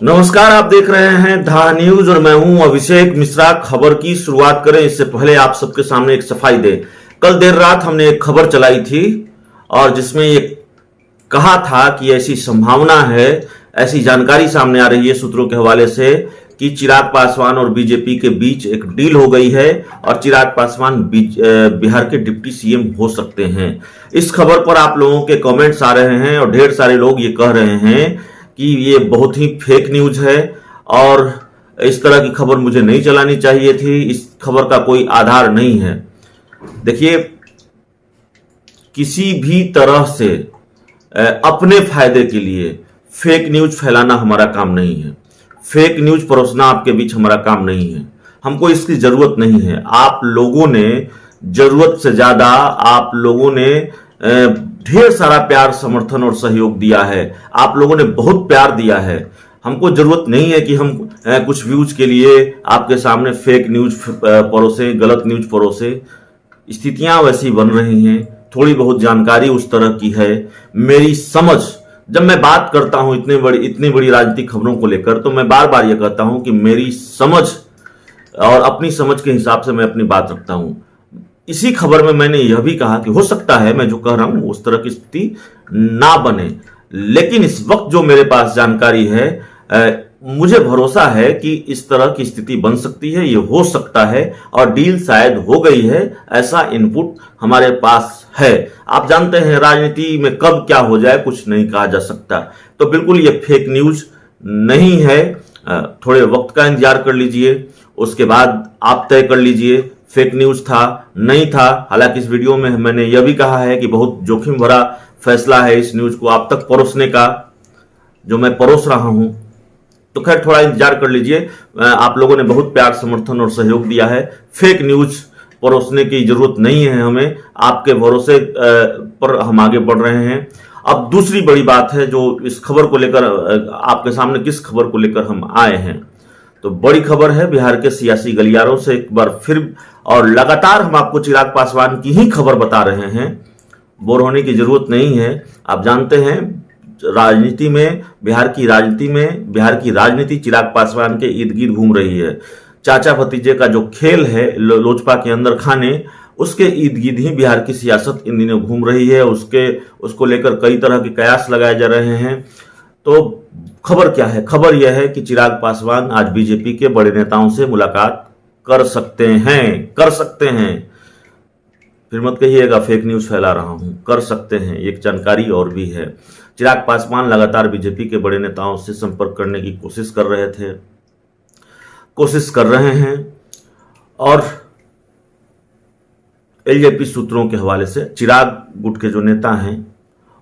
नमस्कार, आप देख रहे हैं धा न्यूज और मैं हूं अभिषेक मिश्रा। खबर की शुरुआत करें इससे पहले आप सबके सामने एक सफाई दे। कल देर रात हमने एक खबर चलाई थी और जिसमें ये कहा था कि ऐसी संभावना है, ऐसी जानकारी सामने आ रही है सूत्रों के हवाले से कि चिराग पासवान और बीजेपी के बीच एक डील हो गई है और चिराग पासवान बिहार के डिप्टी सीएम हो सकते हैं। इस खबर पर आप लोगों के कमेंट्स आ रहे हैं और ढेर सारे लोग ये कह रहे हैं कि ये बहुत ही फेक न्यूज है और इस तरह की खबर मुझे नहीं चलानी चाहिए थी, इस खबर का कोई आधार नहीं है। देखिए, किसी भी तरह से अपने फायदे के लिए फेक न्यूज फैलाना हमारा काम नहीं है। फेक न्यूज परोसना आपके बीच हमारा काम नहीं है। हमको इसकी जरूरत नहीं है। आप लोगों ने जरूरत से ज्यादा आप लोगों ने ढेर सारा प्यार, समर्थन और सहयोग दिया है। आप लोगों ने बहुत प्यार दिया है। हमको जरूरत नहीं है कि हम कुछ व्यूज के लिए आपके सामने फेक न्यूज परोसे, गलत न्यूज परोसे। स्थितियां वैसी बन रही हैं, थोड़ी बहुत जानकारी उस तरह की है। मेरी समझ, जब मैं बात करता हूं इतनी बड़ी राजनीतिक खबरों को लेकर, तो मैं बार बार यह कहता हूं कि मेरी समझ और अपनी समझ के हिसाब से मैं अपनी बात रखता हूं। इसी खबर में मैंने यह भी कहा कि हो सकता है मैं जो कह रहा हूं उस तरह की स्थिति ना बने, लेकिन इस वक्त जो मेरे पास जानकारी है, मुझे भरोसा है कि इस तरह की स्थिति बन सकती है, ये हो सकता है और डील शायद हो गई है, ऐसा इनपुट हमारे पास है। आप जानते हैं राजनीति में कब क्या हो जाए कुछ नहीं कहा जा सकता, तो बिल्कुल ये फेक न्यूज नहीं है। थोड़े वक्त का इंतजार कर लीजिए, उसके बाद आप तय कर लीजिए फेक न्यूज था नहीं था। हालांकि इस वीडियो में मैंने यह भी कहा है कि बहुत जोखिम भरा फैसला है इस न्यूज को आप तक परोसने का, जो मैं परोस रहा हूं। तो खैर, थोड़ा इंतजार कर लीजिए। आप लोगों ने बहुत प्यार, समर्थन और सहयोग दिया है। फेक न्यूज परोसने की जरूरत नहीं है हमें, आपके भरोसे पर हम आगे बढ़ रहे हैं। अब दूसरी बड़ी बात है जो इस खबर को लेकर आपके सामने, किस खबर को लेकर हम आए हैं, तो बड़ी खबर है बिहार के सियासी गलियारों से एक बार फिर, और लगातार हम आपको चिराग पासवान की ही खबर बता रहे हैं। बोर होने की जरूरत नहीं है। आप जानते हैं राजनीति में, बिहार की राजनीति चिराग पासवान के इर्द गिर्द घूम रही है। चाचा भतीजे का जो खेल है लोजपा के अंदर खाने, उसके इर्द गिर्द ही बिहार की सियासत इन दिनों घूम रही है। उसको लेकर कई तरह के कयास लगाए जा रहे हैं। तो खबर क्या है? खबर यह है कि चिराग पासवान आज बीजेपी के बड़े नेताओं से मुलाकात कर सकते हैं। फिर मत कहिएगा फेक न्यूज फैला रहा हूं, कर सकते हैं। एक जानकारी और भी है, चिराग पासवान लगातार बीजेपी के बड़े नेताओं से संपर्क करने की कोशिश कर रहे हैं और एलजेपी सूत्रों के हवाले से, चिराग गुट के जो नेता हैं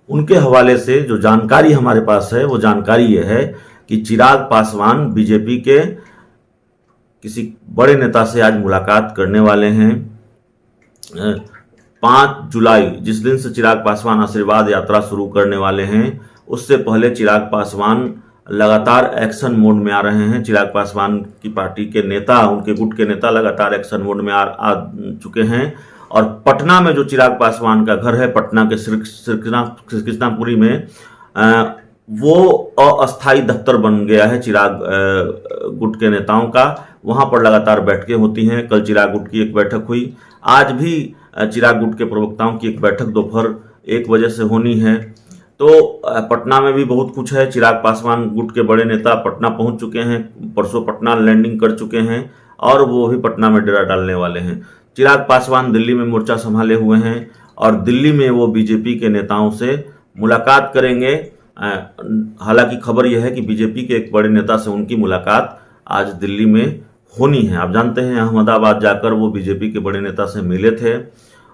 उनके हवाले से जो जानकारी हमारे पास है, वो जानकारी यह है कि चिराग पासवान बीजेपी के किसी बड़े नेता से आज मुलाकात करने वाले हैं। 5 जुलाई, जिस दिन से चिराग पासवान आशीर्वाद यात्रा शुरू करने वाले हैं, उससे पहले चिराग पासवान लगातार एक्शन मोड में आ रहे हैं। चिराग पासवान की पार्टी के नेता, उनके गुट के नेता लगातार एक्शन मोड में आ चुके हैं। और पटना में जो चिराग पासवान का घर है, पटना के श्री कृष्णापुरी में, वो अस्थायी दफ्तर बन गया है चिराग गुट के नेताओं का। वहां पर लगातार बैठकें होती हैं। कल चिराग गुट की एक बैठक हुई, आज भी चिराग गुट के प्रवक्ताओं की एक बैठक दोपहर 1 बजे से होनी है। तो पटना में भी बहुत कुछ है। चिराग पासवान गुट के बड़े नेता पटना पहुंच चुके हैं, परसों पटना लैंडिंग कर चुके हैं और वो भी पटना में डेरा डालने वाले हैं। चिराग पासवान दिल्ली में मोर्चा संभाले हुए हैं और दिल्ली में वो बीजेपी के नेताओं से मुलाकात करेंगे। हालांकि खबर यह है कि बीजेपी के एक बड़े नेता से उनकी मुलाकात आज दिल्ली में होनी है। आप जानते हैं अहमदाबाद जाकर वो बीजेपी के बड़े नेता से मिले थे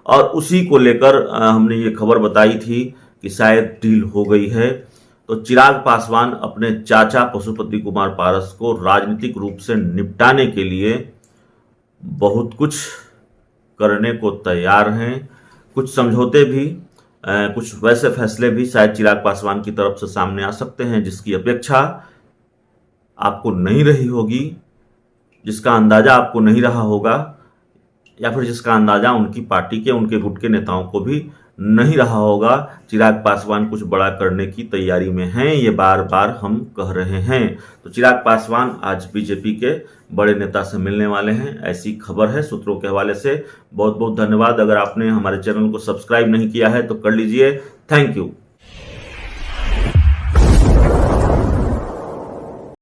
और उसी को लेकर हमने ये खबर बताई थी कि शायद डील हो गई है। तो चिराग पासवान अपने चाचा पशुपति कुमार पारस को राजनीतिक रूप से निपटाने के लिए बहुत कुछ करने को तैयार हैं। कुछ समझौते भी, कुछ वैसे फैसले भी शायद चिराग पासवान की तरफ से सामने आ सकते हैं जिसकी अपेक्षा आपको नहीं रही होगी, जिसका अंदाजा आपको नहीं रहा होगा, या फिर जिसका अंदाजा उनकी पार्टी के, उनके गुट के नेताओं को भी नहीं रहा होगा। चिराग पासवान कुछ बड़ा करने की तैयारी में हैं, ये बार बार हम कह रहे हैं। तो चिराग पासवान आज बीजेपी के बड़े नेता से मिलने वाले हैं, ऐसी खबर है सूत्रों के हवाले से। बहुत बहुत धन्यवाद। अगर आपने हमारे चैनल को सब्सक्राइब नहीं किया है तो कर लीजिए। Thank you.